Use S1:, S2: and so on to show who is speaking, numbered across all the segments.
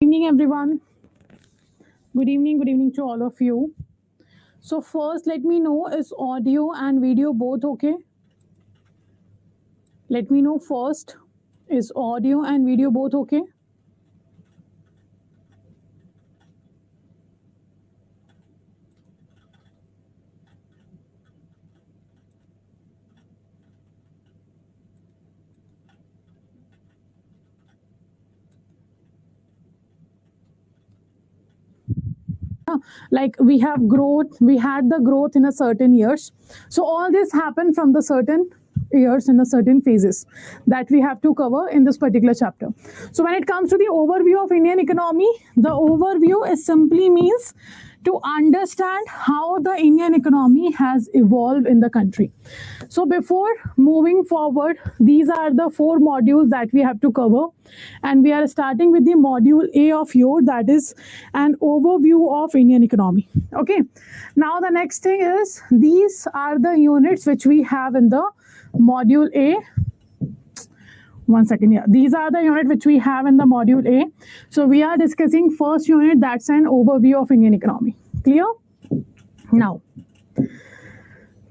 S1: Evening, everyone. Good evening to all of you. So first, let me know, is audio and video both okay? Let me know first, is audio and video both okay? Like we have growth, we had the growth in a certain years. So all this happened from the certain years in the certain phases that we have to cover in this particular chapter. So when it comes to the overview of Indian economy, the overview is simply means to understand how the Indian economy has evolved in the country. So before moving forward, these are the 4 modules that we have to cover, and we are starting with the module A of your, that is an overview of Indian economy. Okay, now the next thing is, these are the units which we have in the module A. One second, yeah, these are the unit which we have in the module A. So we are discussing first unit, that's an overview of Indian economy. Clear? Now,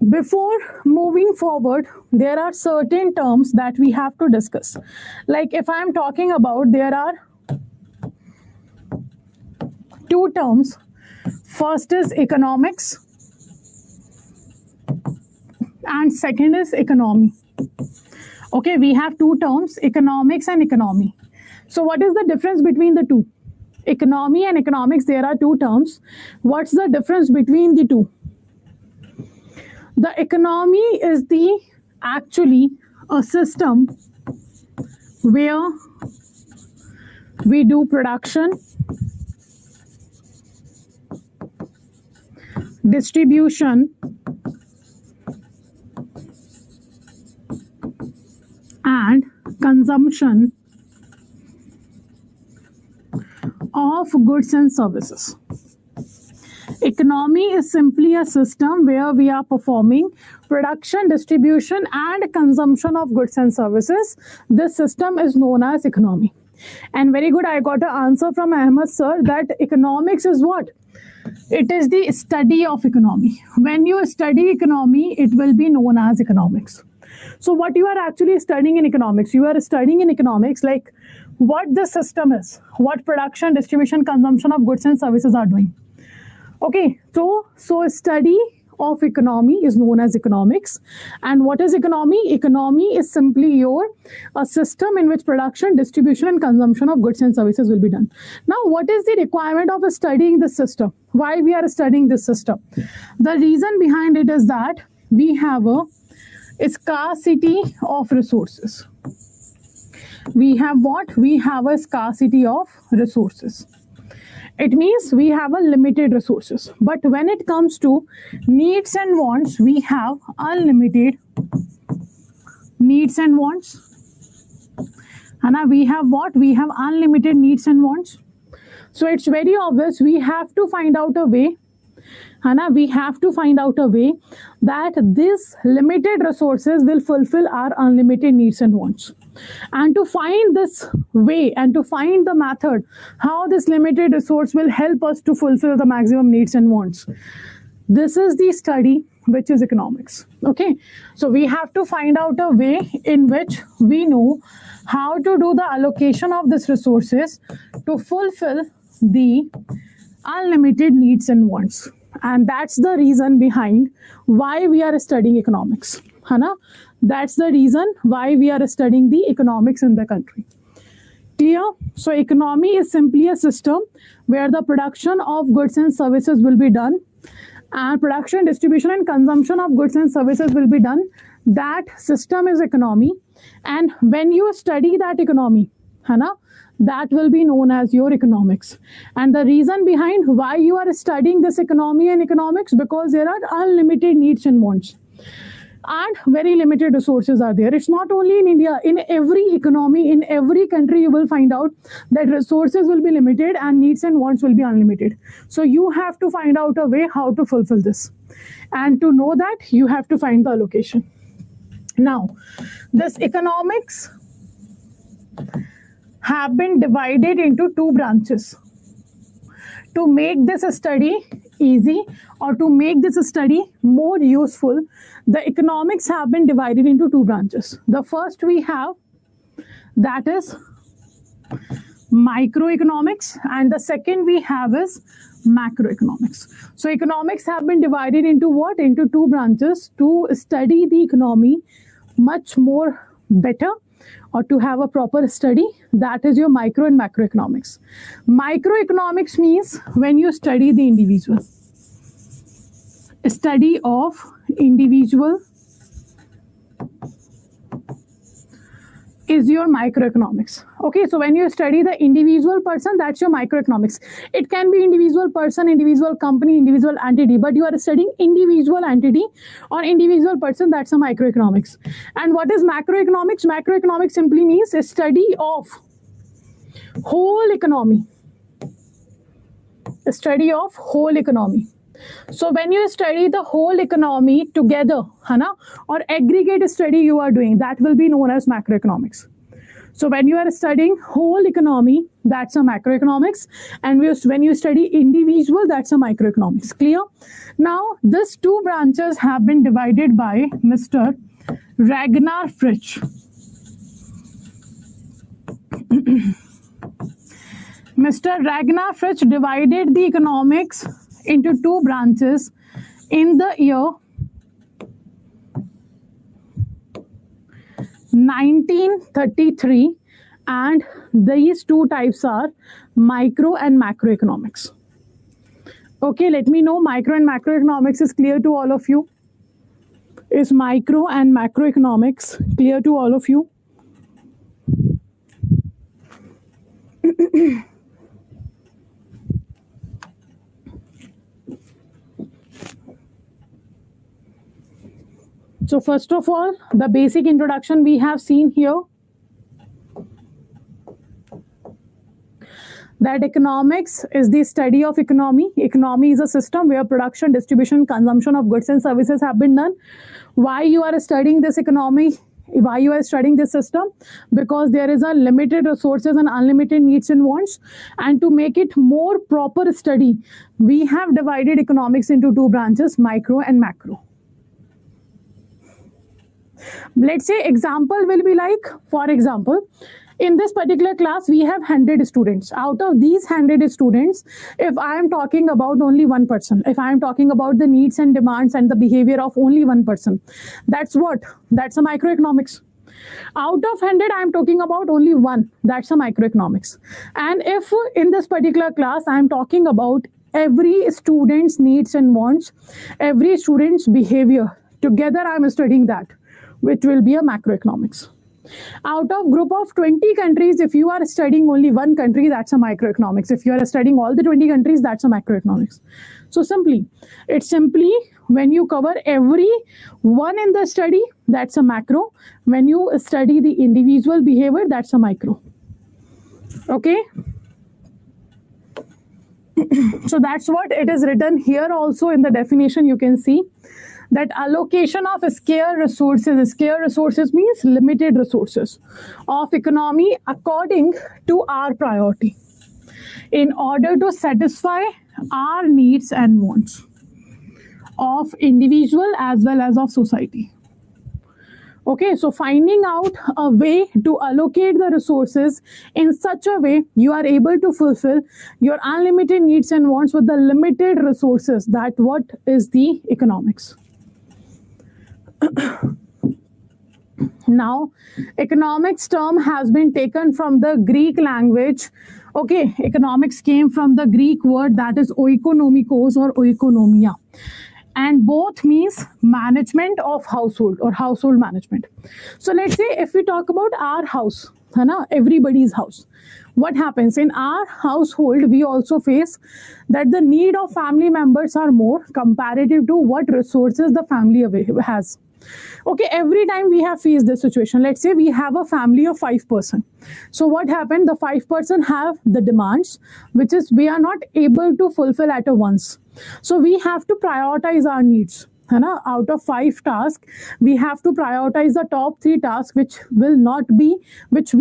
S1: before moving forward, there are certain terms that we have to discuss. Like if I am talking about, there are 2 terms. First is economics and second is economy. Okay, we have 2 terms, economics and economy. So what is the difference between the two? Economy and economics, there are 2 terms. What's the difference between the two? The economy is the actually a system where we do production, distribution, and consumption of goods and services. Economy is simply a system where we are performing production, distribution, and consumption of goods and services. This system is known as economy. And very good, I got an answer from Ahmed sir that economics is what? It is the study of economy. When you study economy, it will be known as economics. So what you are actually studying in economics, you are studying in economics like what the system is, what production, distribution, consumption of goods and services are doing. Okay, so study of economy is known as economics. And what is economy? Economy is simply a system in which production, distribution, and consumption of goods and services will be done. Now, what is the requirement of studying this system? Why we are studying this system? The reason behind it is that we have a scarcity of resources. We have what? We have a scarcity of resources. It means we have a limited resources. But when it comes to needs and wants, we have unlimited needs and wants. And we have what? We have unlimited needs and wants. So it's very obvious we have to find out a way. We have to find out a way that these limited resources will fulfill our unlimited needs and wants. And to find this way and to find the method how this limited resource will help us to fulfill the maximum needs and wants, this is the study which is economics. Okay, so we have to find out a way in which we know how to do the allocation of these resources to fulfill the unlimited needs and wants. And that's the reason behind why we are studying economics. That's the reason why we are studying the economics in the country. Clear? So economy is simply a system where the production of goods and services will be done, and production, distribution, and consumption of goods and services will be done. That system is economy. And when you study that economy, that will be known as your economics. And the reason behind why you are studying this economy and economics, because there are unlimited needs and wants and very limited resources are there. It's not only in India, in every economy, in every country, you will find out that resources will be limited and needs and wants will be unlimited. So you have to find out a way how to fulfill this. And to know that, you have to find the allocation. Now, this economics have been divided into two branches. To make this study easy or to make this study more useful, the economics have been divided into two branches. The first we have, that is microeconomics, and the second we have is macroeconomics. So economics have been divided into what? Into two branches to study the economy much more better, or to have a proper study. That is your micro and macroeconomics. Microeconomics means when you study the individual. Study of individual is your microeconomics. Okay, so when you study the individual person, that's your microeconomics. It can be individual person, individual company, individual entity, but you are studying individual entity or individual person, that's a microeconomics. And what is macroeconomics? Macroeconomics simply means a study of whole economy. A study of whole economy. So when you study the whole economy together, or aggregate study you are doing, that will be known as macroeconomics. So when you are studying whole economy, that's a macroeconomics, and when you study individual, that's a microeconomics. Clear? Now, these two branches have been divided by Mr. Ragnar Fritsch. Mr. Ragnar Fritsch divided the economics into two branches in the year 1933, and these two types are micro and macroeconomics. Okay, let me know micro and macroeconomics is clear to all of you. Is micro and macroeconomics clear to all of you? So first of all, the basic introduction we have seen here, that economics is the study of economy. Economy is a system where production, distribution, consumption of goods and services have been done. Why you are studying this economy? Why you are studying this system? Because there is a limited resources and unlimited needs and wants. And to make it more proper study, we have divided economics into two branches, micro and macro. Let's say example will be like, for example, in this particular class, we have 100 students. Out of these 100 students, if I am talking about only one person, if I am talking about the needs and demands and the behavior of only one person, that's what? That's a microeconomics. Out of 100, I am talking about only one. That's a microeconomics. And if in this particular class, I am talking about every student's needs and wants, every student's behavior, together I am studying that, which will be a macroeconomics. Out of group of 20 countries, if you are studying only one country, that's a microeconomics. If you are studying all the 20 countries, that's a macroeconomics. So it's simply when you cover every one in the study, that's a macro. When you study the individual behavior, that's a micro. Okay? So that's what it is written here also in the definition. You can see that allocation of scarce resources means limited resources of economy according to our priority in order to satisfy our needs and wants of individual as well as of society. Okay, so finding out a way to allocate the resources in such a way you are able to fulfill your unlimited needs and wants with the limited resources, that what is the economics. Now, economics term has been taken from the Greek language. Okay, economics came from the Greek word that is oikonomikos or oikonomia. And both means management of household or household management. So let's say if we talk about our house, everybody's house. What happens in our household, we also face that the need of family members are more comparative to what resources the family has. Okay, every time we have faced this situation, let's say we have a family of 5 person. So what happened? The 5 person have the demands, which is we are not able to fulfill at once. So we have to prioritize our needs. है ना, out of 5 tasks, we have to prioritize the top 3 tasks which we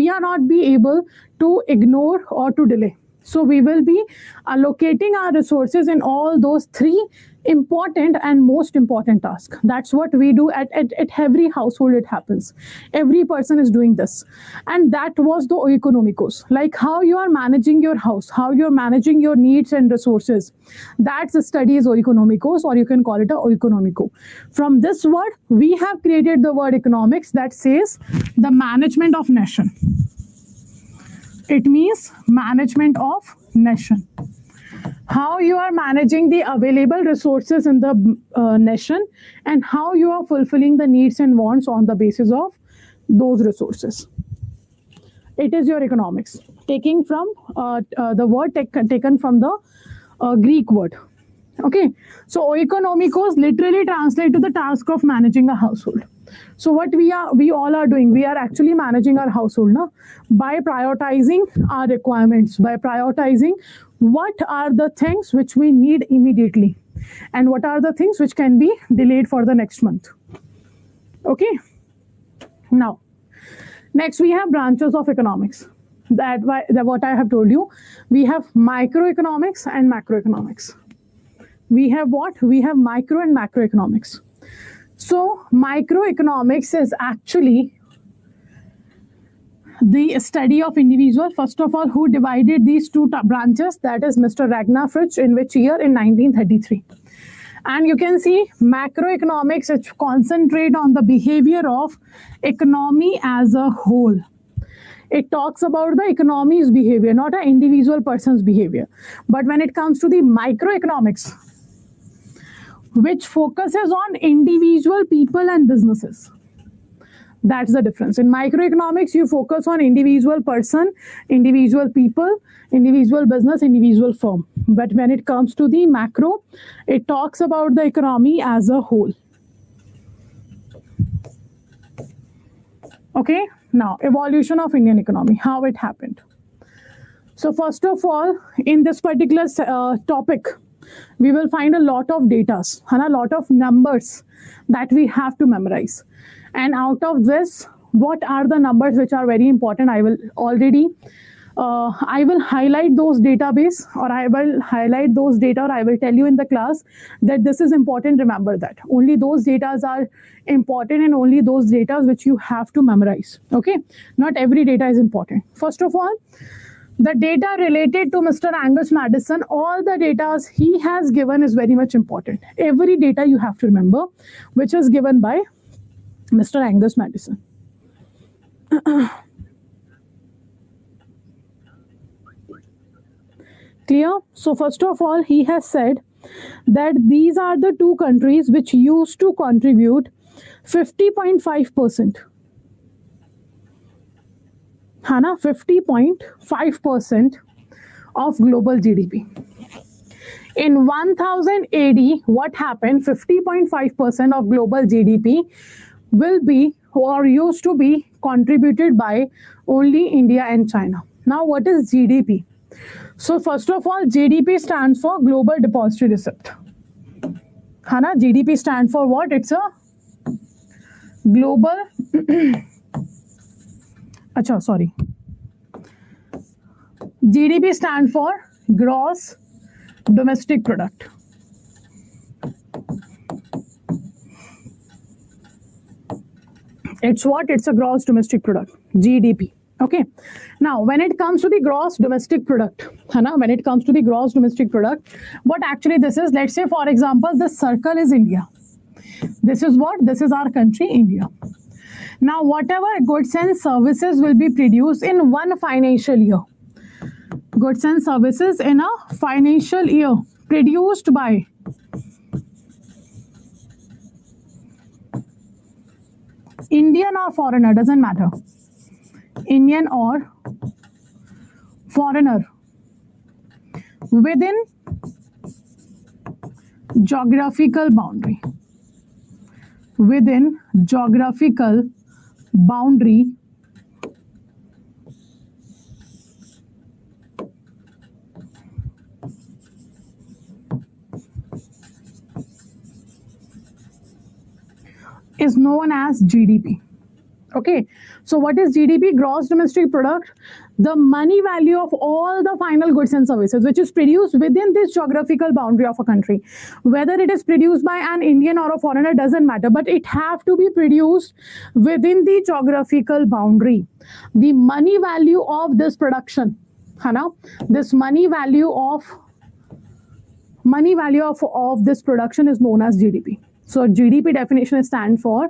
S1: are not be able to ignore or to delay. So we will be allocating our resources in all those 3 important and most important tasks. That's what we do at every household. It happens. Every person is doing this. And that was the oikonomikos. Like how you are managing your house, how you're managing your needs and resources. That's the study is oikonomikos, or you can call it a oikonomiko. From this word, we have created the word economics that says the management of nation. It means management of nation. How you are managing the available resources in the nation, and how you are fulfilling the needs and wants on the basis of those resources. It is your economics. Taking from the word taken from the Greek word. Okay. So oikonomikos literally translate to the task of managing a household. So what we all are doing, we are actually managing our household now by prioritizing our requirements, by prioritizing what are the things which we need immediately and what are the things which can be delayed for the next month. Okay. Now, next we have branches of economics. That what I have told you, we have microeconomics and macroeconomics. We have what? We have micro and macroeconomics. So microeconomics is actually the study of individual. First of all, who divided these 2 branches? That is Mr. Ragnar Fritsch. In which year? In 1933. And you can see macroeconomics, which concentrate on the behavior of economy as a whole. It talks about the economy's behavior, not an individual person's behavior. But when it comes to the microeconomics, which focuses on individual people and businesses. That's the difference. In microeconomics, you focus on individual person, individual people, individual business, individual firm. But when it comes to the macro, it talks about the economy as a whole. Okay, now evolution of Indian economy, how it happened. So first of all, in this particular topic, we will find a lot of data, a lot of numbers that we have to memorize. And out of this, what are the numbers which are very important? I will highlight those database, or I will highlight those data, or I will tell you in the class that this is important. Remember that only those data are important, and only those data which you have to memorize. Okay, not every data is important. First of all, the data related to Mr. Angus Maddison, all the data he has given is very much important. Every data you have to remember, which is given by Mr. Angus Maddison. Clear? So first of all, he has said that these are the 2 countries which used to contribute 50.5%. 50.5% of global GDP. In 1000 AD, what happened? 50.5% of global GDP will be, or used to be, contributed by only India and China. Now, what is GDP? So, first of all, GDP stands for Global Depository Receipt. GDP stands for what? It's a global... GDP stands for Gross Domestic Product. It's what? It's a Gross Domestic Product, GDP. Okay. Now, when it comes to the Gross Domestic Product, when it comes to the Gross Domestic Product, what actually this is? Let's say, for example, this circle is India. This is what? This is our country, India. Now, whatever goods and services will be produced in one financial year, goods and services in a financial year produced by Indian or foreigner, doesn't matter, Indian or foreigner, within geographical boundary, within geographical boundary is known as GDP. Okay, so what is GDP? Gross domestic product, the money value of all the final goods and services which is produced within this geographical boundary of a country. Whether it is produced by an Indian or a foreigner doesn't matter, but it have to be produced within the geographical boundary. The money value of this production, this money value of this production is known as GDP. So GDP definition stands for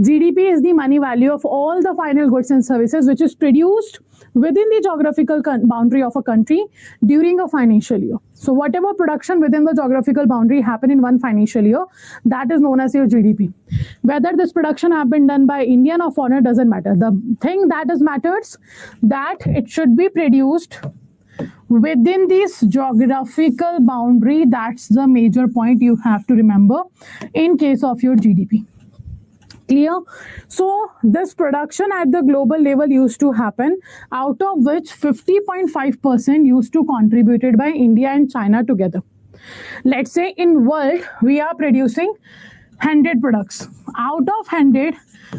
S1: GDP is the money value of all the final goods and services which is produced within the geographical boundary of a country during a financial year. So whatever production within the geographical boundary happened in one financial year, that is known as your GDP. Whether this production have been done by Indian or foreigner doesn't matter. The thing that is matters that it should be produced within this geographical boundary. That's the major point you have to remember in case of your GDP. Clear? So this production at the global level used to happen, out of which 50.5% used to contributed by India and China together. Let's say in world we are producing 100 products. Out of 100,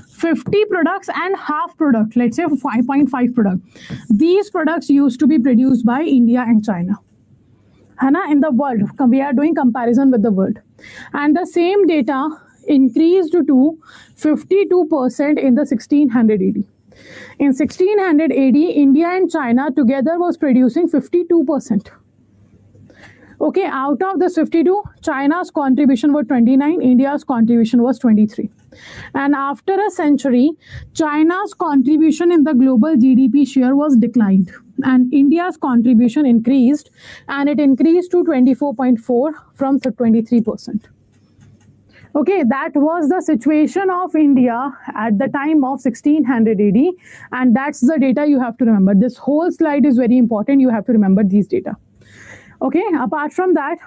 S1: 50 products and half product, let's say 5.5 product. These products used to be produced by India and China. In the world, we are doing comparison with the world. And the same data increased to 52% in the 1600 AD. In 1600 AD, India and China together was producing 52%. Okay, out of this 52, China's contribution was 29, India's contribution was 23. And after a century, China's contribution in the global GDP share was declined and India's contribution increased, and it increased to 24.4 from 23%. Okay, that was the situation of India at the time of 1600 AD, and that's the data you have to remember. This whole slide is very important. You have to remember these data. Okay, apart from that,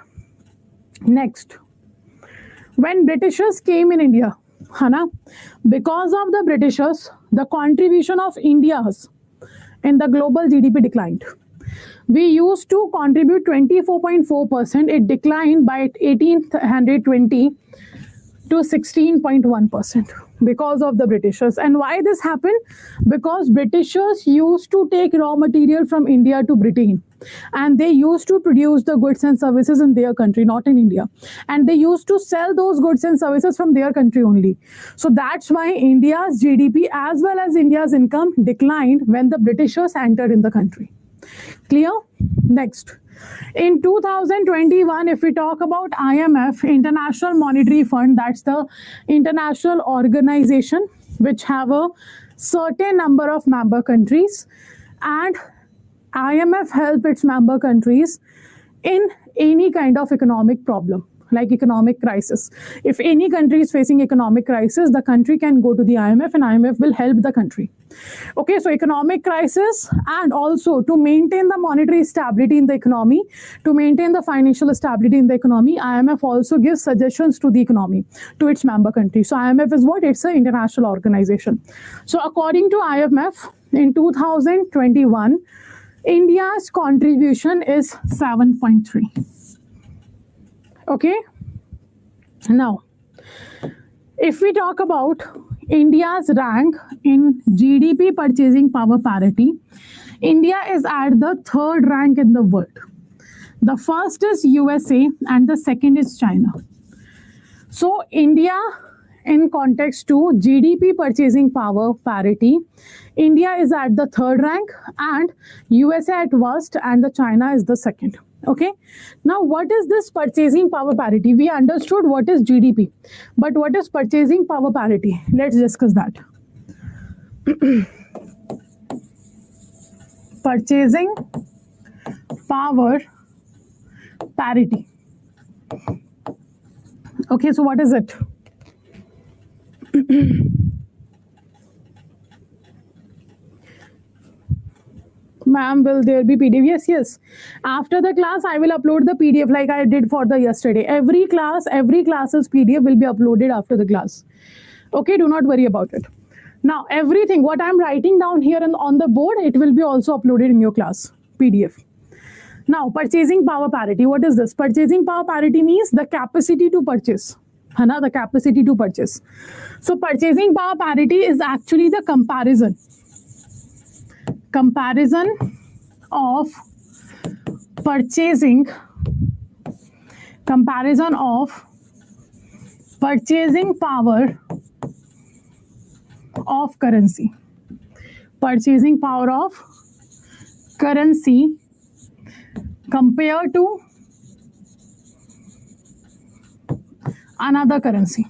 S1: next, when Britishers came in India, because of the Britishers, the contribution of India's in the global GDP declined. We used to contribute 24.4%. It declined by 1820 to 16.1% because of the Britishers. And why this happened? Because Britishers used to take raw material from India to Britain, and they used to produce the goods and services in their country, not in India. And they used to sell those goods and services from their country only. So that's why India's GDP as well as India's income declined when the Britishers entered in the country. Clear? Next. In 2021, if we talk about IMF, International Monetary Fund, that's the international organization which have a certain number of member countries, and IMF help its member countries in any kind of economic problem, like economic crisis. If any country is facing economic crisis, the country can go to the IMF and IMF will help the country. Okay, so economic crisis, and also to maintain the monetary stability in the economy, to maintain the financial stability in the economy, IMF also gives suggestions to the economy, to its member countries. So IMF is what? It's an international organization. So according to IMF, in 2021, India's contribution is 7.3. Okay, now if we talk about India's rank in GDP purchasing power parity, India is at the 3rd rank in the world. The first is USA and the second is China. So India, in context to GDP purchasing power parity, India is at the 3rd rank and USA at worst, and the China is the 2nd. Okay, now what is this purchasing power parity? We understood what is GDP, but what is purchasing power parity? Let's discuss that. Purchasing power parity. Okay, so what is it? Ma'am, will there be PDF? Yes, yes. After the class, I will upload the PDF like I did for the yesterday. Every class's PDF will be uploaded after the class. Okay, do not worry about it. Now, everything, what I'm writing down here and on the board, it will be also uploaded in your class, PDF. Now, purchasing power parity. What is this? Purchasing power parity means the capacity to purchase. है ना, the capacity to purchase. So purchasing power parity is actually the comparison of purchasing power of currency. Purchasing power of currency compared to another currency.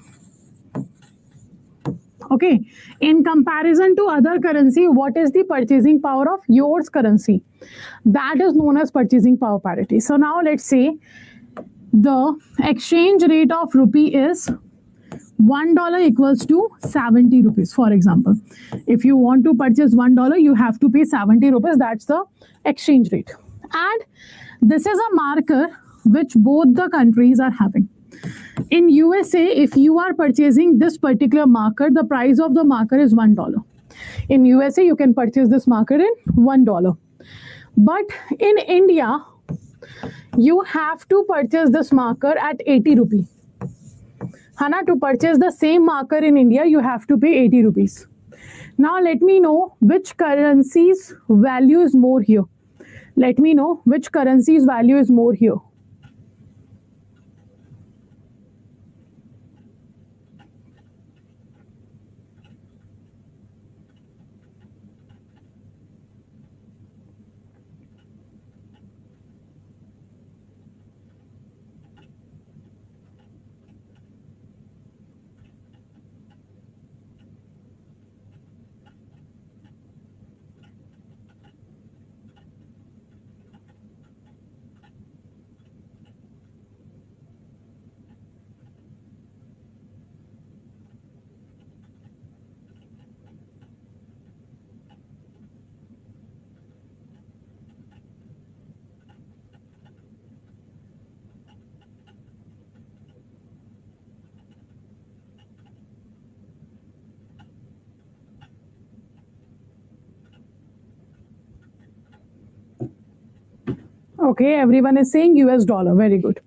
S1: Okay, in comparison to other currency, what is the purchasing power of yours currency? That is known as purchasing power parity. So now let's say the exchange rate of rupee is $1 equals to 70 rupees, for example. If you want to purchase $1, you have to pay 70 rupees. That's the exchange rate. And this is a marker which both the countries are having. In USA, if you are purchasing this particular marker, the price of the marker is $1. In USA, you can purchase this marker in $1. But in India, you have to purchase this marker at 80 rupees. Hana, to purchase the same marker in India, you have to pay 80 rupees. Now let me know which currency's value is more here. Let me know which currency's value is more here. Okay, everyone is saying US dollar. Very good.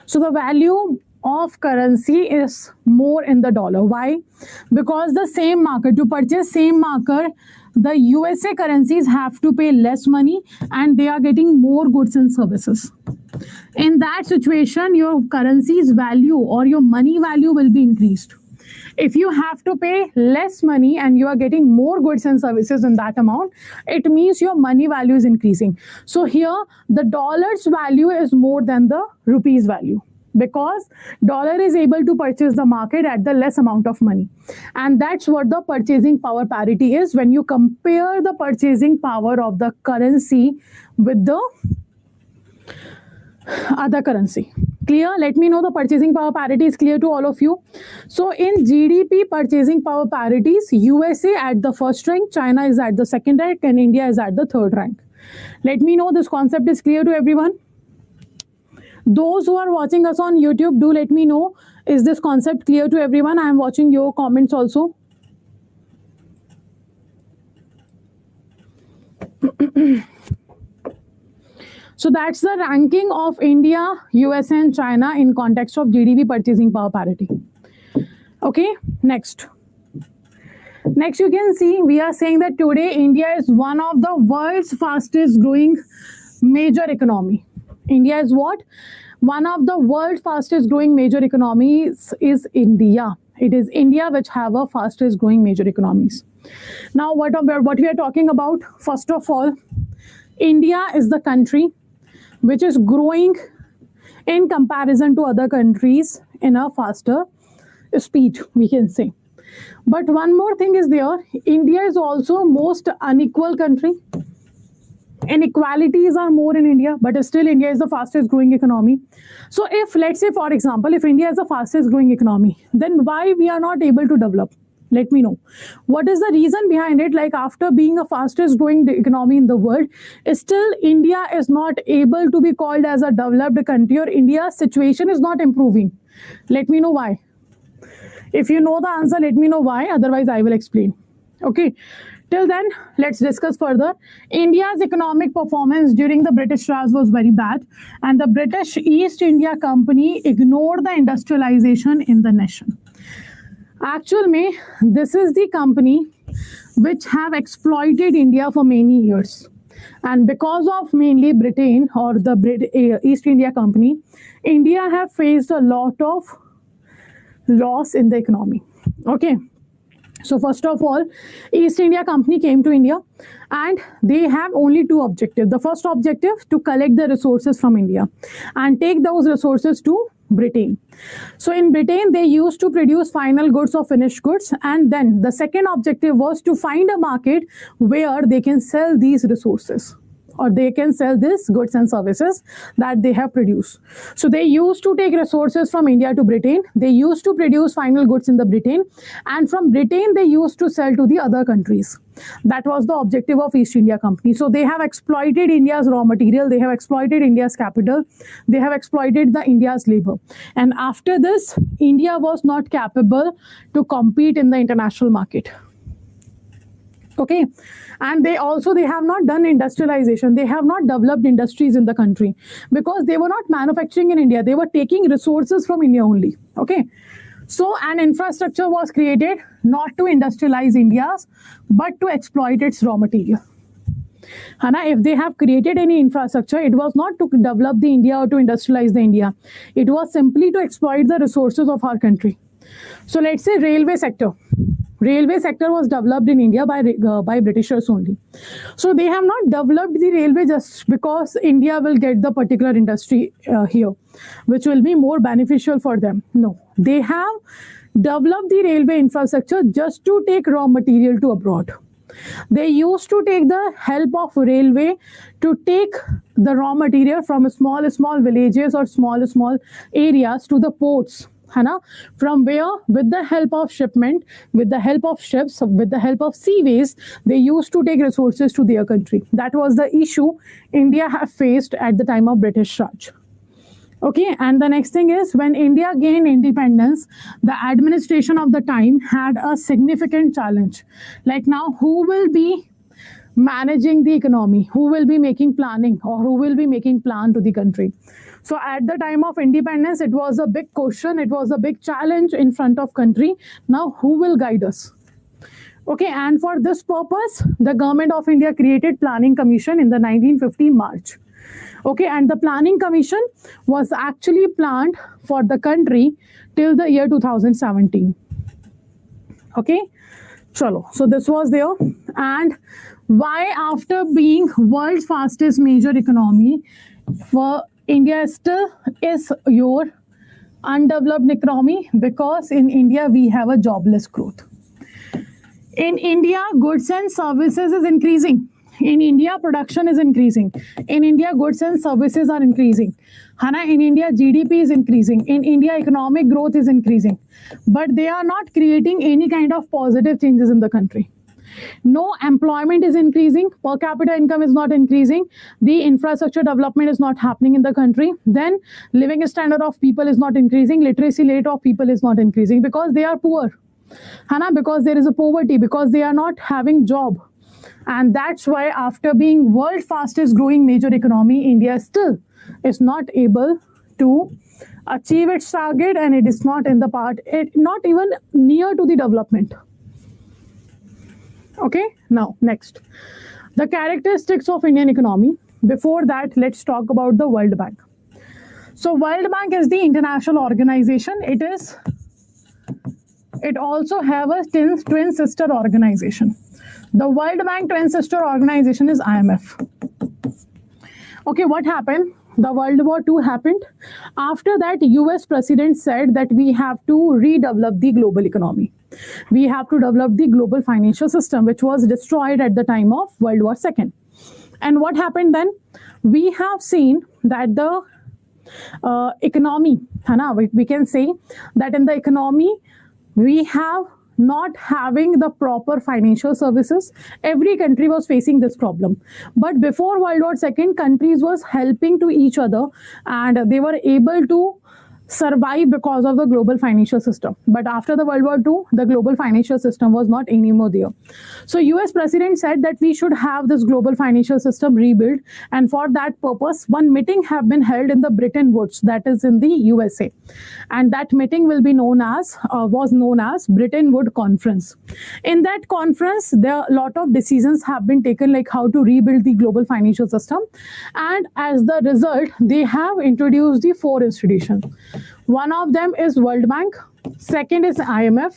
S1: So the value of currency is more in the dollar. Why? Because the same marker, to purchase same marker, the USA currencies have to pay less money and they are getting more goods and services. In that situation, your currency's value or your money value will be increased. If you have to pay less money and you are getting more goods and services in that amount, it means your money value is increasing. So here, the dollar's value is more than the rupee's value, because dollar is able to purchase the market at the less amount of money. And that's what the purchasing power parity is when you compare the purchasing power of the currency with the other currency. Clear? Let me know the purchasing power parity is clear to all of you. So in GDP purchasing power parities, USA at the first rank, China is at the second rank, and India is at the third rank. Let me know this concept is clear to everyone. Those who are watching us on YouTube, do let me know, is this concept clear to everyone? I am watching your comments also. So that's the ranking of India, USA and China in context of GDP purchasing power parity. Okay, next. Next you can see we are saying that today India is one of the world's fastest growing major economy. India is what? One of the world's fastest growing major economies is India. It is India which have a fastest growing major economies. Now what we are talking about, first of all, India is the country which is growing in comparison to other countries in a faster speed, we can say. But one more thing is there, India is also most unequal country. Inequalities are more in India, but still India is the fastest growing economy. So if, let's say for example, if India is the fastest growing economy, then why we are not able to develop? Let me know. What is the reason behind it? Like after being a fastest growing economy in the world, still India is not able to be called as a developed country, or India's situation is not improving. Let me know why. If you know the answer, let me know why. Otherwise, I will explain. Okay. Till then, let's discuss further. India's economic performance during the British Raj was very bad, and the British East India Company ignored the industrialization in the nation. Actually, this is the company which have exploited India for many years. And because of mainly Britain or the East India Company, India have faced a lot of loss in the economy. Okay. So first of all, East India Company came to India and they have only two objectives. The first objective, to collect the resources from India and take those resources to Britain. So in Britain, they used to produce final goods or finished goods. And then the second objective was to find a market where they can sell these resources, or they can sell these goods and services that they have produced. So they used to take resources from India to Britain. They used to produce final goods in the Britain. And from Britain, they used to sell to the other countries. That was the objective of East India Company. So they have exploited India's raw material. They have exploited India's capital. They have exploited the India's labor. And after this, India was not capable to compete in the international market. Okay. And they have not done industrialization. They have not developed industries in the country because they were not manufacturing in India. They were taking resources from India only. Okay. So an infrastructure was created not to industrialize India's, but to exploit its raw material. Hana, if they have created any infrastructure, it was not to develop the India or to industrialize the India. It was simply to exploit the resources of our country. So let's say railway sector. Railway sector was developed in India by Britishers only. So they have not developed the railway just because India will get the particular industry here, which will be more beneficial for them. No, they have developed the railway infrastructure just to take raw material to abroad. They used to take the help of railway to take the raw material from small villages or small areas to the ports. From where, with the help of shipment, with the help of ships, with the help of seaways, they used to take resources to their country. That was the issue India have faced at the time of British Raj. Okay, and the next thing is, when India gained independence, the administration of the time had a significant challenge. Like now, who will be managing the economy? Who will be making planning, or who will be making plan to the country? So at the time of independence, it was a big question. It was a big challenge in front of country. Now, who will guide us? Okay, and for this purpose, the government of India created Planning Commission in the 1950 March. Okay, and the Planning Commission was actually planned for the country till the year 2017. Okay, chalo. So this was there. And why, after being world's fastest major economy, for India still is your undeveloped economy? Because in India, we have a jobless growth. In India, goods and services is increasing. In India, production is increasing. In India, goods and services are increasing. In India, GDP is increasing. In India, economic growth is increasing. But they are not creating any kind of positive changes in the country. No employment is increasing, per capita income is not increasing, the infrastructure development is not happening in the country, then living standard of people is not increasing, literacy rate of people is not increasing because they are poor. Because there is a poverty, because they are not having job. And that's why, after being world fastest growing major economy, India still is not able to achieve its target, and it is not in the part, not even near to the development. Okay, now next, the characteristics of Indian economy. Before that, let's talk about the World Bank. So World Bank is the international organization. It also have a twin sister organization. The World Bank twin sister organization is IMF. Okay, what happened? The World War II happened. After that, US president said that we have to redevelop the global economy. We have to develop the global financial system, which was destroyed at the time of World War II. And what happened then? We have seen that the economy, we can say that in the economy, we have not having the proper financial services. Every country was facing this problem. But before World War II, countries was helping to each other, and they were able to survive because of the global financial system. But after the World War II, the global financial system was not anymore there. So US president said that we should have this global financial system rebuilt, and for that purpose, one meeting have been held in the Bretton Woods, that is in the USA, and that meeting will be known as was known as Bretton Woods Conference. In that conference, there are a lot of decisions have been taken, like how to rebuild the global financial system, and as the result, they have introduced the 4 institutions. One of them is World Bank, second is IMF,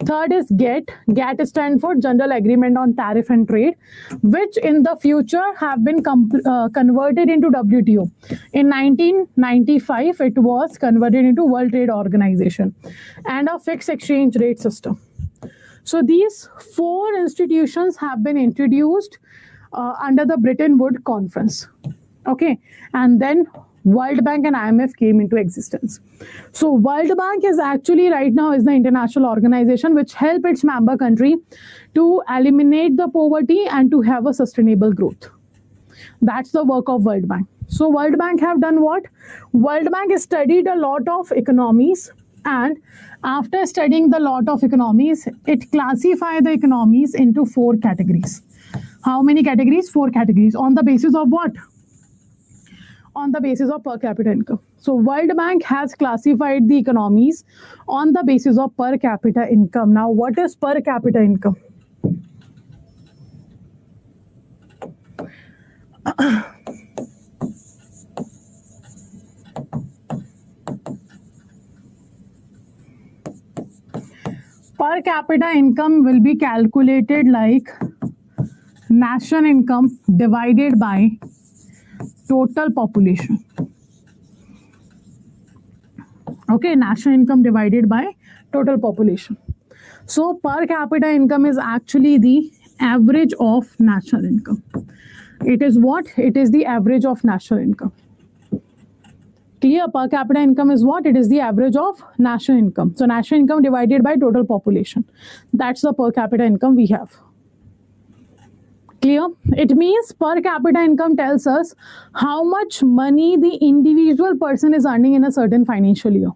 S1: third is GATT. GATT stands for General Agreement on Tariff and Trade, which in the future have been converted into WTO. In 1995, it was converted into World Trade Organization, and a fixed exchange rate system. So these 4 institutions have been introduced under the Bretton Woods Conference. Okay, and then World Bank and IMF came into existence. So World Bank is actually right now is the international organization which help its member country to eliminate the poverty and to have a sustainable growth. That's the work of World Bank. So World Bank have done what? World Bank has studied a lot of economies, and after studying the lot of economies, it classified the economies into 4 categories. How many categories? 4 categories. On the basis of what? On the basis of per capita income. So World Bank has classified the economies on the basis of per capita income. Now, what is per capita income? Per capita income will be calculated like national income divided by total population. Okay, national income divided by total population. So per capita income is actually the average of national income. It is what? It is the average of national income. Clear? Per capita income is what? It is the average of national income. So national income divided by total population. That's the per capita income we have. Clear? It means per capita income tells us how much money the individual person is earning in a certain financial year.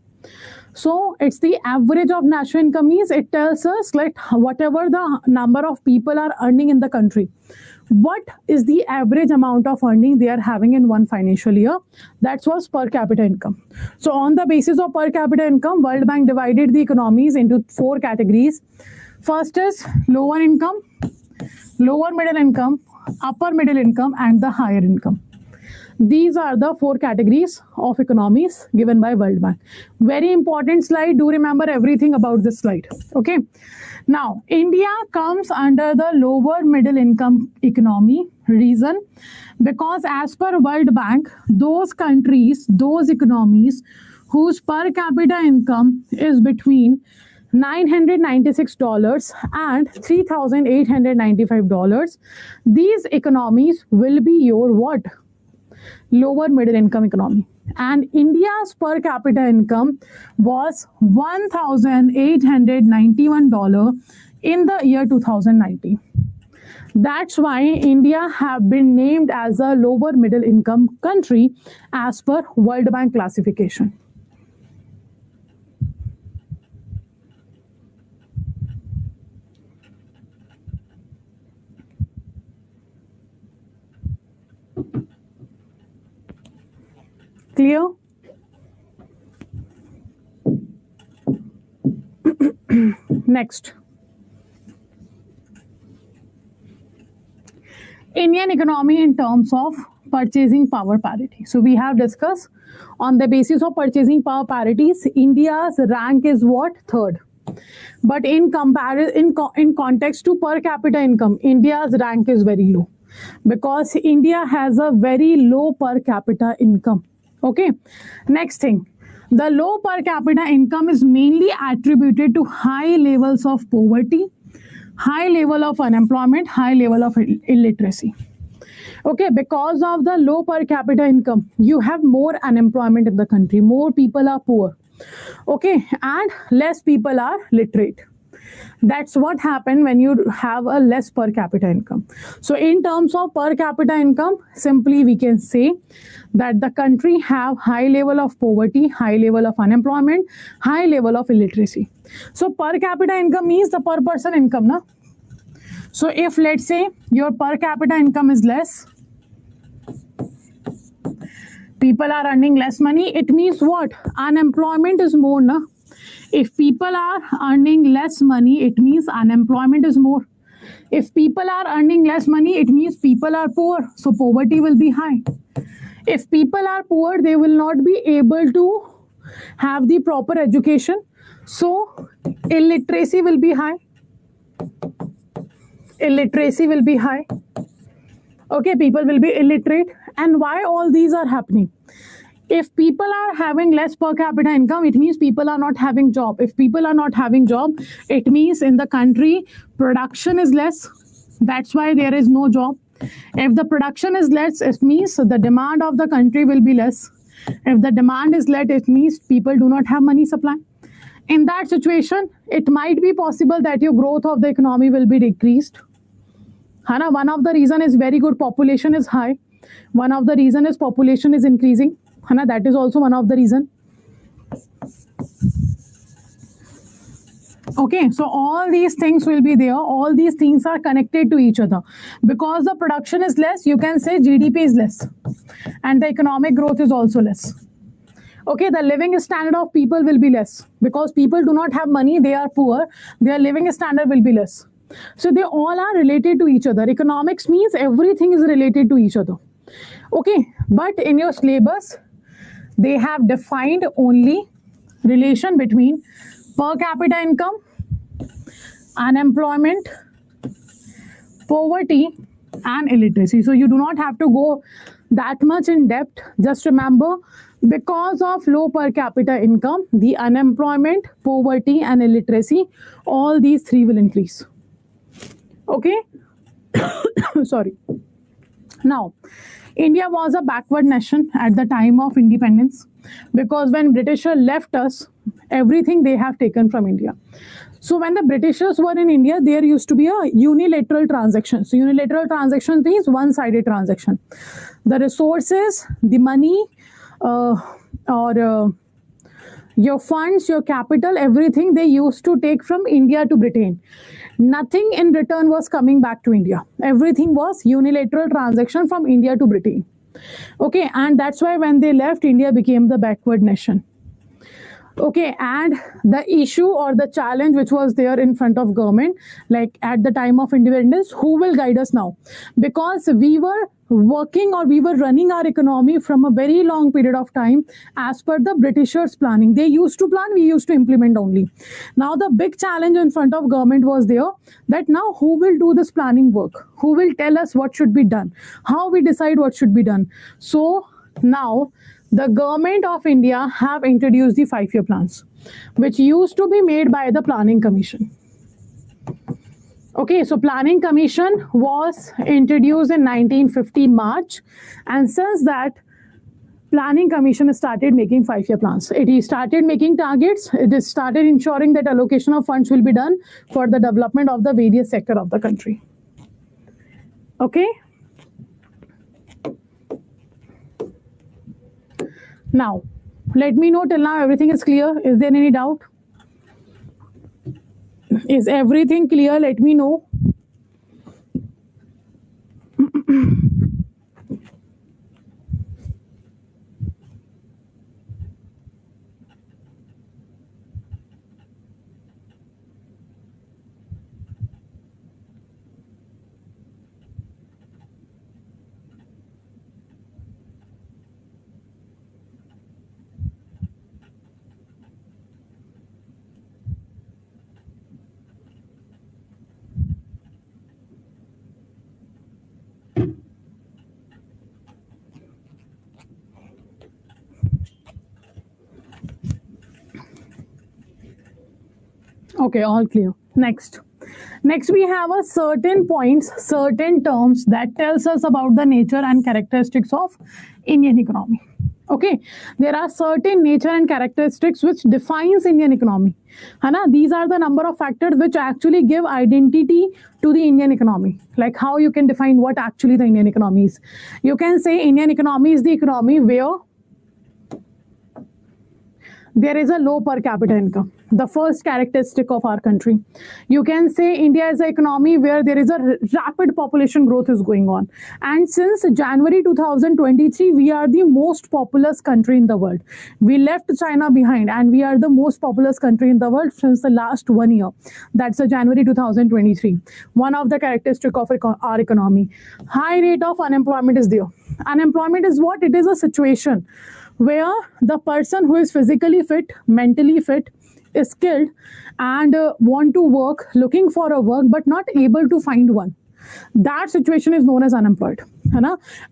S1: So it's the average of national income means it tells us like whatever the number of people are earning in the country, what is the average amount of earning they are having in one financial year. That was per capita income. So on the basis of per capita income, World Bank divided the economies into 4 categories. First is lower income, lower middle income, upper middle income, and the higher income. These are the 4 categories of economies given by World Bank. Very important slide. Do remember everything about this slide. Okay. Now, India comes under the lower middle income economy. Reason? Because as per World Bank, those countries, those economies whose per capita income is between $996 and $3,895, these economies will be your what? Lower middle income economy. And India's per capita income was $1,891 in the year 2019. That's why India have been named as a lower middle income country as per World Bank classification. Clear? Next. Indian economy in terms of purchasing power parity. So we have discussed on the basis of purchasing power parities, India's rank is what? 3rd. But in comparison, in context to per capita income, India's rank is very low because India has a very low per capita income. Okay. Next thing, the low per capita income is mainly attributed to high levels of poverty, high level of unemployment, high level of illiteracy. Okay, because of the low per capita income, you have more unemployment in the country, more people are poor. Okay, and less people are literate. That's what happened when you have a less per capita income. So in terms of per capita income, simply we can say that the country have high level of poverty, high level of unemployment, high level of illiteracy. So per capita income means the per person income, na? So if let's say your per capita income is less, people are earning less money, it means what? Unemployment is more, na? If people are earning less money, it means unemployment is more. If people are earning less money, it means people are poor, so poverty will be high. If people are poor, they will not be able to have the proper education, so illiteracy will be high. Illiteracy will be high. Okay, people will be illiterate. And why all these are happening? If people are having less per capita income, it means people are not having job. If people are not having job, it means in the country production is less. That's why there is no job. If the production is less, it means the demand of the country will be less. If the demand is less, it means people do not have money supply. In that situation, it might be possible that your growth of the economy will be decreased. Hana, one of the reason is very good population is high. One of the reason is population is increasing. Hana, that is also one of the reason. Okay, so all these things will be there. All these things are connected to each other. Because the production is less, you can say GDP is less. And the economic growth is also less. Okay, the living standard of people will be less. Because people do not have money, they are poor. Their living standard will be less. So they all are related to each other. Economics means everything is related to each other. Okay, but in your syllabus, they have defined only relation between per capita income, unemployment, poverty, and illiteracy. So you do not have to go that much in depth. Just remember, because of low per capita income, the unemployment, poverty, and illiteracy, all these three will increase. Okay? Sorry. Now, India was a backward nation at the time of independence because when Britishers left us, everything they have taken from India. So when the Britishers were in India, there used to be a unilateral transaction. So unilateral transaction means one-sided transaction. The resources, the money, your funds, your capital, everything they used to take from India to Britain. Nothing in return was coming back to India. Everything was unilateral transaction from India to Britain. Okay, and that's why when they left, India became the backward nation. Okay, and the issue or the challenge which was there in front of government, like at the time of independence, who will guide us now? Because we were working or we were running our economy from a very long period of time as per the Britishers' planning. They used to plan, we used to implement only. Now the big challenge in front of government was there that now who will do this planning work? Who will tell us what should be done? How we decide what should be done? So now the government of India have introduced the 5-year plans, which used to be made by the Planning Commission. Okay, so Planning Commission was introduced in 1950 March, and since that, Planning Commission started making 5-year plans. It started making targets. It started ensuring that allocation of funds will be done for the development of the various sector of the country. Okay. Now, let me know till now everything is clear. Is there any doubt? Is everything clear? Let me know. Okay, all clear. Next we have a certain points, certain terms that tells us about the nature and characteristics of Indian economy. Okay, there are certain nature and characteristics which defines Indian economy. Hana? These are the number of factors which actually give identity to the Indian economy. Like how you can define what actually the Indian economy is. You can say Indian economy is the economy where there is a low per capita income, the first characteristic of our country. You can say India is an economy where there is a rapid population growth is going on. And since January 2023, we are the most populous country in the world. We left China behind and we are the most populous country in the world since the last 1 year. That's the January 2023. One of the characteristics of our economy. High rate of unemployment is there. Unemployment is what? It is a situation where the person who is physically fit, mentally fit, is skilled and want to work, looking for a work but not able to find one. That situation is known as unemployed.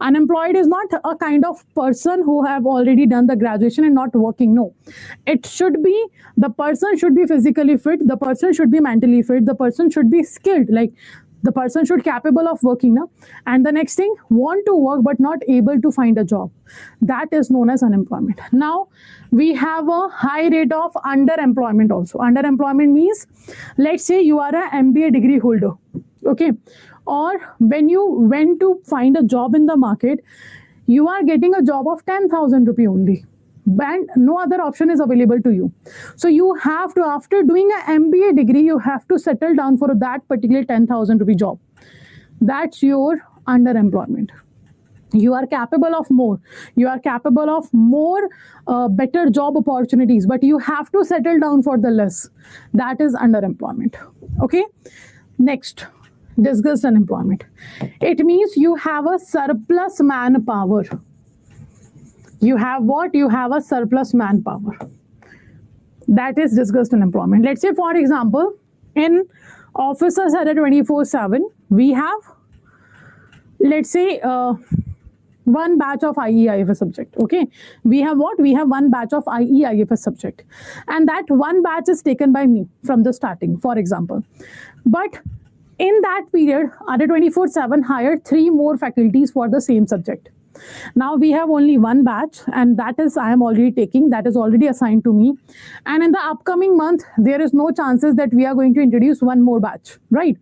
S1: Unemployed is not a kind of person who have already done the graduation and not working. No, it should be the person should be physically fit, the person should be mentally fit, the person should be skilled, like the person should capable of working now. And the next thing, want to work but not able to find a job. That is known as unemployment. Now we have a high rate of underemployment also. Underemployment means, let's say you are a MBA degree holder, okay, or when you went to find a job in the market, you are getting a job of 10,000 rupee only. And no other option is available to you. So you have to, after doing an MBA degree, you have to settle down for that particular 10,000 rupee job. That's your underemployment. You are capable of more. You are capable of more better job opportunities, but you have to settle down for the less. That is underemployment. Okay. Next, disguised unemployment. It means you have a surplus manpower. You have what? You have a surplus manpower. That is disguised unemployment. Let's say, for example, in officers Adda 24/7, we have, let's say, one batch of IE/IFS subject. Okay, we have what? We have one batch of IE/IFS subject, and that one batch is taken by me from the starting, for example. But in that period, Adda 24/7 hired 3 more faculties for the same subject. Now we have only one batch, and that is I am already taking, that is already assigned to me. And in the upcoming month, there is no chances that we are going to introduce one more batch, right?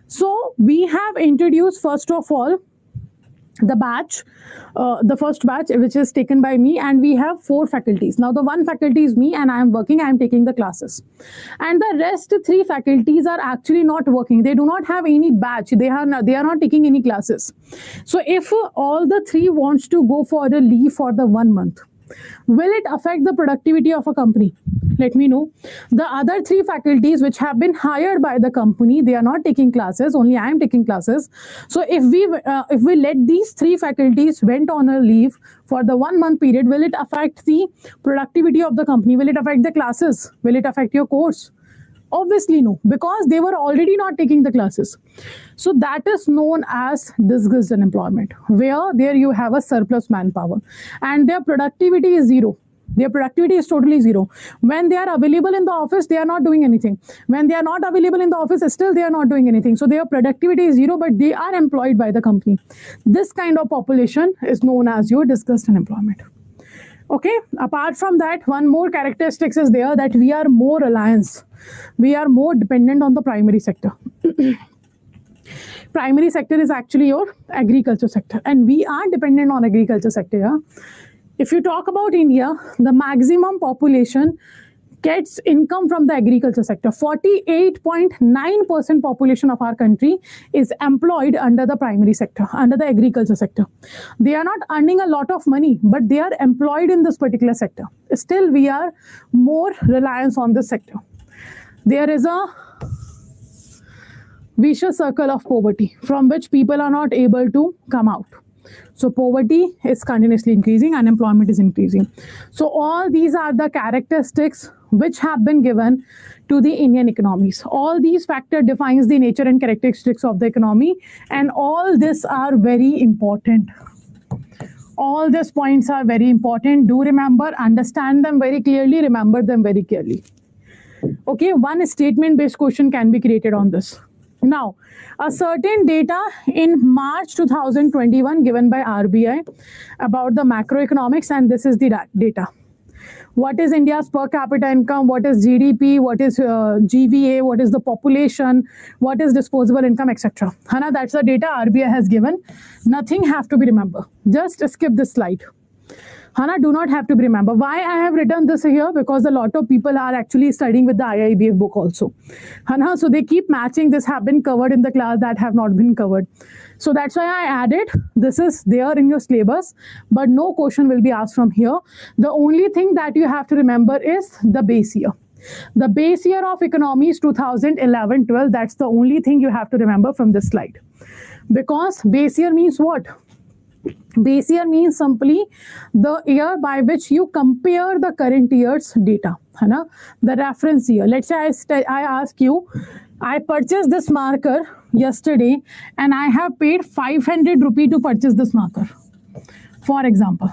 S1: So we have introduced, first of all, the batch, the first batch, which is taken by me, and we have 4 faculties. Now the one faculty is me and I am working, I am taking the classes. And the rest 3 faculties are actually not working. They do not have any batch. They are not taking any classes. So if all the 3 wants to go for a leave for the 1 month, will it affect the productivity of a company? Let me know. The other 3 faculties which have been hired by the company, they are not taking classes, only I am taking classes. So if we let these 3 faculties went on a leave for the 1 month period, will it affect the productivity of the company? Will it affect the classes? Will it affect your course? Obviously no, because they were already not taking the classes. So that is known as disguised unemployment, where there you have a surplus manpower and their productivity is 0. Their productivity is totally 0. When they are available in the office, they are not doing anything. When they are not available in the office, still they are not doing anything. So their productivity is 0, but they are employed by the company. This kind of population is known as your disguised unemployment. Okay, apart from that, one more characteristics is there, that we are more reliant. We are more dependent on the primary sector. Primary sector is actually your agriculture sector, and we are dependent on agriculture sector. Yeah? If you talk about India, the maximum population gets income from the agriculture sector. 48.9% population of our country is employed under the primary sector, under the agriculture sector. They are not earning a lot of money, but they are employed in this particular sector. Still, we are more reliant on this sector. There is a vicious circle of poverty from which people are not able to come out. So poverty is continuously increasing, unemployment is increasing. So all these are the characteristics which have been given to the Indian economies. All these factors defines the nature and characteristics of the economy, and all this are very important. All these points are very important. Do remember, understand them very clearly, remember them very clearly. Okay, one statement based question can be created on this. Now, a certain data in March 2021 given by RBI about the macroeconomics, and this is the data. What is India's per capita income? What is GDP? What is GVA? What is the population? What is disposable income, etc. Hana, that's the data RBI has given. Nothing have to be remembered. Just skip this slide. Hana, do not have to be remember. Why I have written this here? Because a lot of people are actually studying with the IIBF book also. Hana, so they keep matching. This have been covered in the class, that have not been covered. So that's why I added. This is there in your syllabus, but no question will be asked from here. The only thing that you have to remember is the base year. The base year of economy is 2011-12. That's the only thing you have to remember from this slide. Because base year means what? Base year means simply the year by which you compare the current year's data. Hana? The reference year. Let's say I ask you, I purchased this marker yesterday and I have paid 500 rupee to purchase this marker, for example.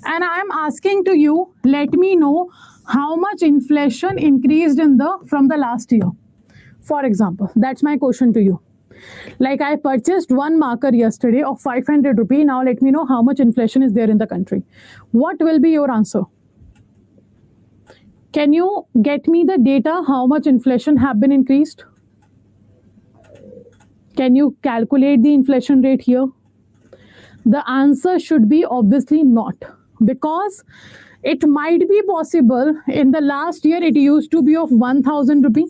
S1: And I am asking to you, let me know how much inflation increased from the last year. For example, that's my question to you. Like I purchased one marker yesterday of 500 rupee. Now let me know how much inflation is there in the country. What will be your answer? Can you get me the data how much inflation have been increased? Can you calculate the inflation rate here? The answer should be obviously not, because it might be possible in the last year it used to be of 1000 rupee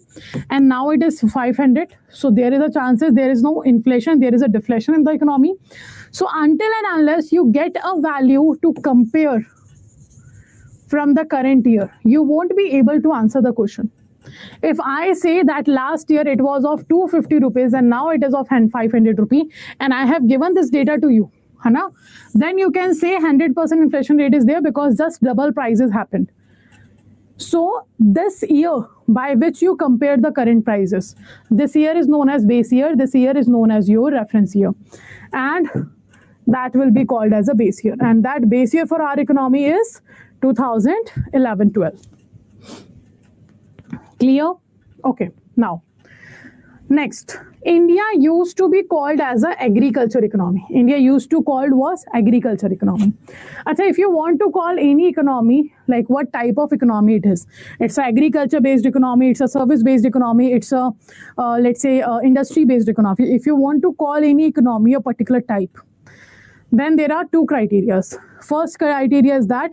S1: and now it is 500. So there is a chances there is no inflation, there is a deflation in the economy. So until and unless you get a value to compare from the current year, you won't be able to answer the question. If I say that last year it was of 250 rupees and now it is of 500 rupee and I have given this data to you, Hana, then you can say 100% inflation rate is there because just double prices happened. So this year by which you compare the current prices, this year is known as base year, this year is known as your reference year, and that will be called as a base year, and that base year for our economy is 2011-12. Clear? Okay. Now, next, India used to be called as an agriculture economy. India used to called was agriculture economy. Achha, if you want to call any economy, like what type of economy it is, it's an agriculture based economy, it's a service based economy, it's a let's say industry based economy. If you want to call any economy a particular type, then there are two criteria. First criteria is that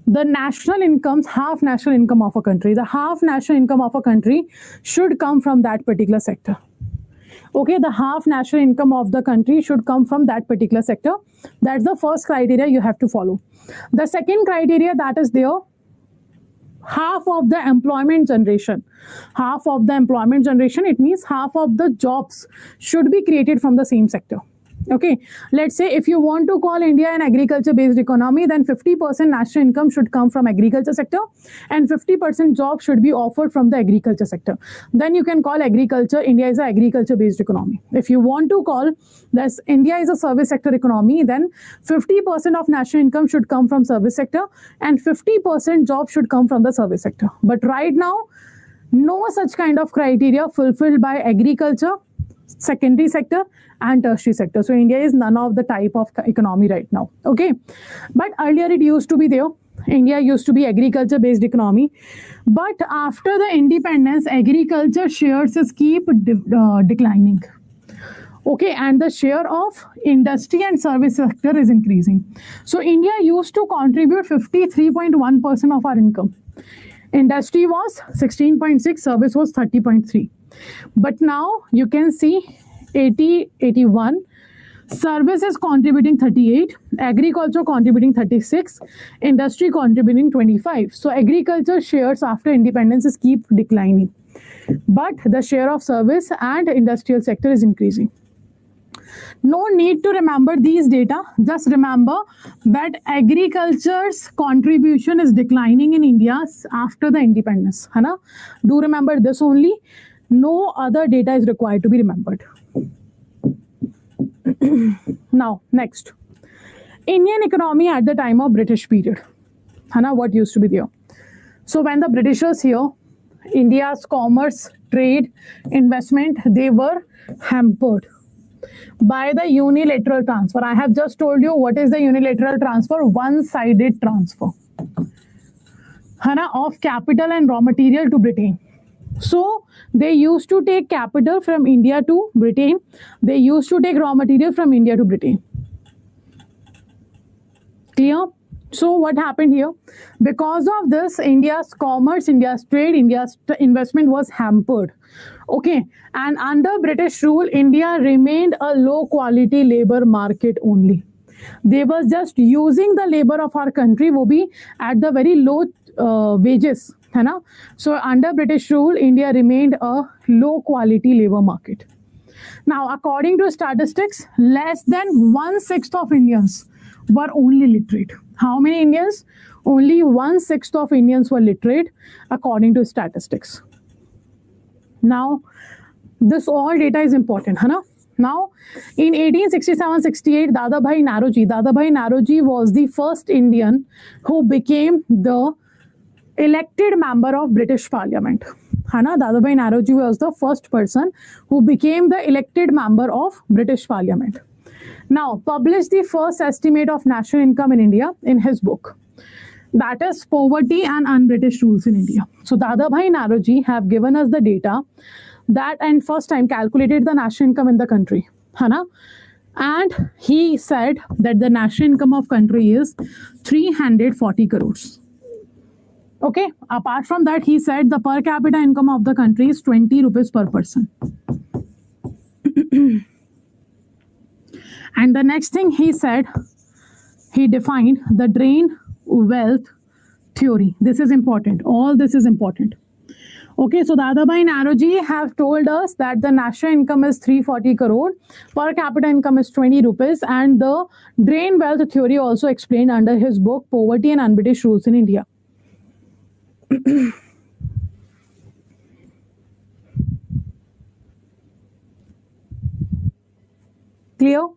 S1: the national incomes, half national income of a country, the half national income of a country should come from that particular sector. Okay, the half national income of the country should come from that particular sector. That's the first criteria you have to follow. The second criteria that is there, half of the employment generation. Half of the employment generation, it means half of the jobs should be created from the same sector. Okay, let's say if you want to call India an agriculture based economy, then 50% national income should come from agriculture sector and 50% jobs should be offered from the agriculture sector. Then you can call agriculture, India is an agriculture based economy. If you want to call this India is a service sector economy, then 50% of national income should come from service sector and 50% jobs should come from the service sector. But right now, no such kind of criteria fulfilled by agriculture, secondary sector and tertiary sector. So India is none of the type of economy right now. Okay, but earlier it used to be there. India used to be agriculture based economy, but after the independence, agriculture shares keep declining. Okay, and the share of industry and service sector is increasing. So India used to contribute 53.1% of our income. Industry was 16.6, service was 30.3. But now you can see 81, service is contributing 38, agriculture contributing 36, industry contributing 25. So agriculture shares after independence is keep declining, but the share of service and industrial sector is increasing. No need to remember these data. Just remember that agriculture's contribution is declining in India after the independence. Hana? Do remember this only. No other data is required to be remembered. Now, next. Indian economy at the time of British period. Hana, what used to be there? So when the Britishers here, India's commerce trade, investment, they were hampered by the unilateral transfer. I have just told you what is the unilateral transfer, one-sided transfer of capital and raw material to Britain. So they used to take capital from India to Britain. They used to take raw material from India to Britain. Clear? So what happened here? Because of this, India's commerce, India's trade, India's investment was hampered. Okay, and under British rule, India remained a low quality labor market only. They were just using the labor of our country, wo bhi at the very low wages. है ना? So under British rule, India remained a low quality labor market. Now, according to statistics, less than 1/6 of Indians were only literate. How many Indians? Only 1/6 of Indians were literate according to statistics. Now, this all data is important, है ना? Now, in 1867-68, Dadabhai Naroji was the first Indian who became the elected member of British Parliament. Hana Dadabhai Naroji was the first person who became the elected member of British Parliament. Now, published the first estimate of national income in India in his book. That is Poverty and Un-British Rules in India. So, Dadabhai Naroji have given us the data that and first time calculated the national income in the country. Hana? And he said that the national income of country is 340 crores. Okay, apart from that, he said the per capita income of the country is 20 rupees per person. And the next thing he said, he defined the drain wealth theory. This is important. All this is important. Okay, so Dadabhai Naroji have told us that the national income is 340 crore, per capita income is 20 rupees, and the drain wealth theory also explained under his book, Poverty and Un-British Rules in India. Clear?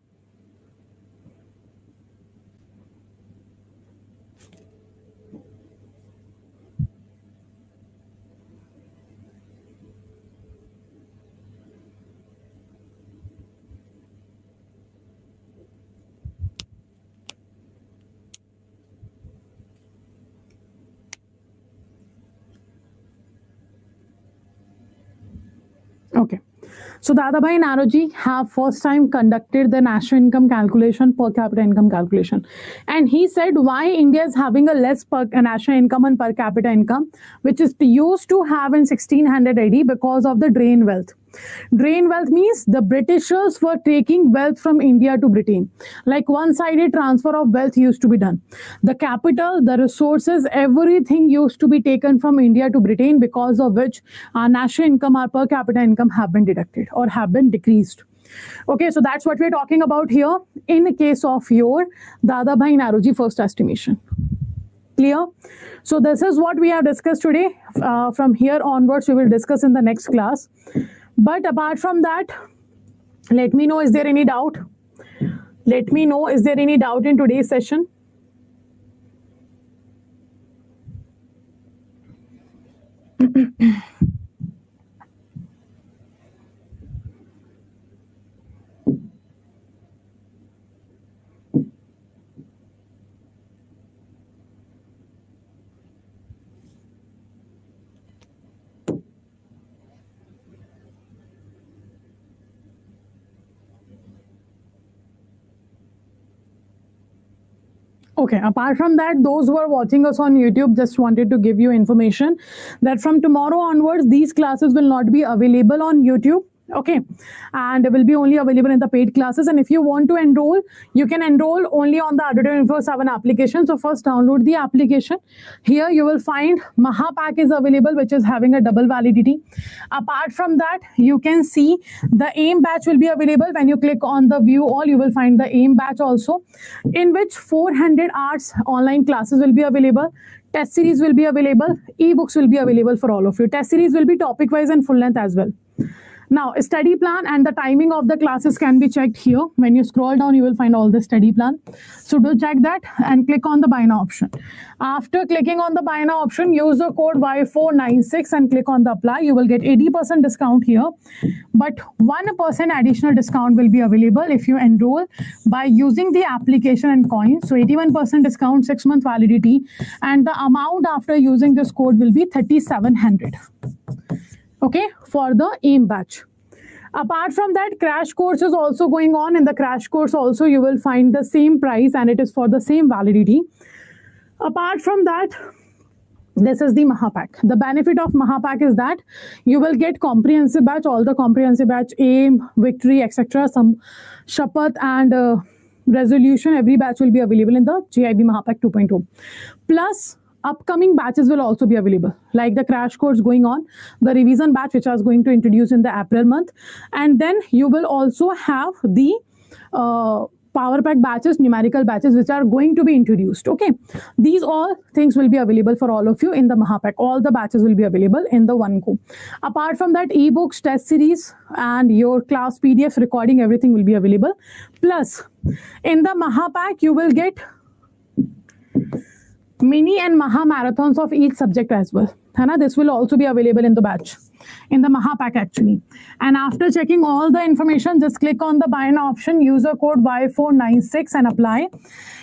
S1: Okay. So Dadabhai Naroji have first time conducted the national income calculation, per capita income calculation. And he said why India is having a less national income and per capita income, which is used to have in 1600 AD because of the drain wealth. Drain wealth means the Britishers were taking wealth from India to Britain. Like one-sided transfer of wealth used to be done. The capital, the resources, everything used to be taken from India to Britain, because of which our national income, our per capita income have been deducted or have been decreased. Okay, so that's what we're talking about here in the case of your Dadabhai Naroji first estimation. Clear? So this is what we have discussed today. From here onwards, we will discuss in the next class. But apart from that, let me know, is there any doubt? Let me know, is there any doubt in today's session? Okay, apart from that, those who are watching us on YouTube, just wanted to give you information that from tomorrow onwards, these classes will not be available on YouTube. Okay, and they will be only available in the paid classes. And if you want to enroll, you can enroll only on the Adda 24/7 application. So first download the application. Here you will find Mahapack is available, which is having a double validity. Apart from that, you can see the AIM batch will be available. When you click on the view all, you will find the AIM batch also, in which 400 hours online classes will be available. Test series will be available. Ebooks will be available for all of you. Test series will be topic wise and full length as well. Now, study plan and the timing of the classes can be checked here. When you scroll down, you will find all the study plan. So do check that and click on the buy now option. After clicking on the buy now option, use the code Y496 and click on the apply. You will get 80% discount here, but 1% additional discount will be available if you enroll by using the application and coins. So 81% discount, 6-month validity, and the amount after using this code will be 3,700. Okay, for the AIM batch. Apart from that, crash course is also going on. In the crash course also, you will find the same price and it is for the same validity. Apart from that, this is the Mahapack. The benefit of Mahapack is that you will get comprehensive batch, all the comprehensive batch, AIM, Victory, etc. Some Shapath and Resolution, every batch will be available in the JAIIB Mahapack 2.0. Plus, upcoming batches will also be available, like the crash course going on, the revision batch which I was going to introduce in the April month, and then you will also have the power pack batches, numerical batches which are going to be introduced. Okay, these all things will be available for all of you in the Mahapack. All the batches will be available in the one go. Apart from that, ebooks, test series, and your class PDF recording, everything will be available. Plus, in the Mahapack, you will get mini and Maha marathons of each subject as well. This will also be available in the batch, in the Mahapack actually. And after checking all the information, just click on the buy now option, user code Y496 and apply.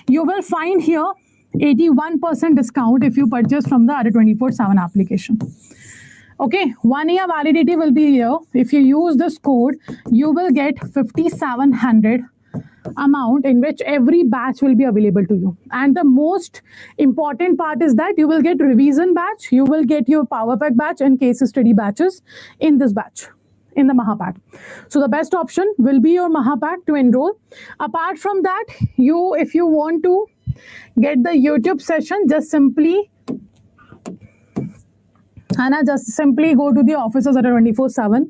S1: You will find here 81% discount if you purchase from the Adda 24/7 application. Okay, 1 year validity will be here. If you use this code, you will get 5,700 amount in which every batch will be available to you. And the most important part is that you will get revision batch, you will get your power pack batch and case study batches in this batch, in the Mahapack. So the best option will be your Mahapack to enroll. Apart from that, if you want to get the YouTube session, just simply go to the offices at 24/7,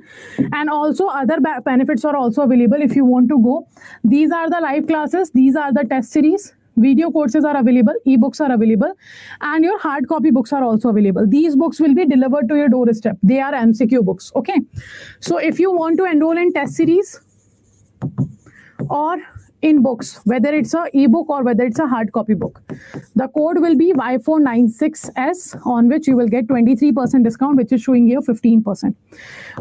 S1: and also other benefits are also available if you want to go. These are the live classes, these are the test series, video courses are available, ebooks are available, and your hard copy books are also available. These books will be delivered to your doorstep. They are MCQ books. Okay, so if you want to enroll in test series or in books, whether it's a ebook or whether it's a hard copy book, the code will be Y496S, on which you will get 23% discount, which is showing here 15%.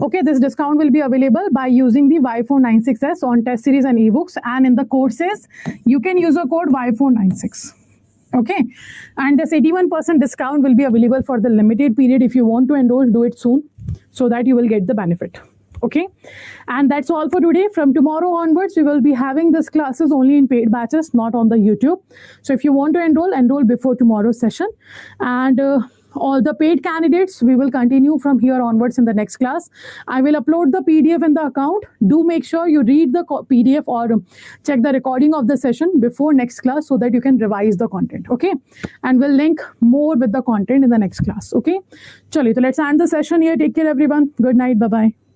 S1: Okay, this discount will be available by using the Y496S on test series and ebooks, and in the courses you can use a code Y496. Okay, and this 81% discount will be available for the limited period. If you want to enroll, do it soon so that you will get the benefit. Okay, and that's all for today. From tomorrow onwards, we will be having these classes only in paid batches, not on the YouTube. So if you want to enroll before tomorrow's session. And all the paid candidates, we will continue from here onwards in the next class. I will upload the PDF in the account. Do make sure you read the PDF or check the recording of the session before next class so that you can revise the content. Okay, and we'll link more with the content in the next class. Okay, chalo, so let's end the session here. Take care everyone. Good night. Bye bye.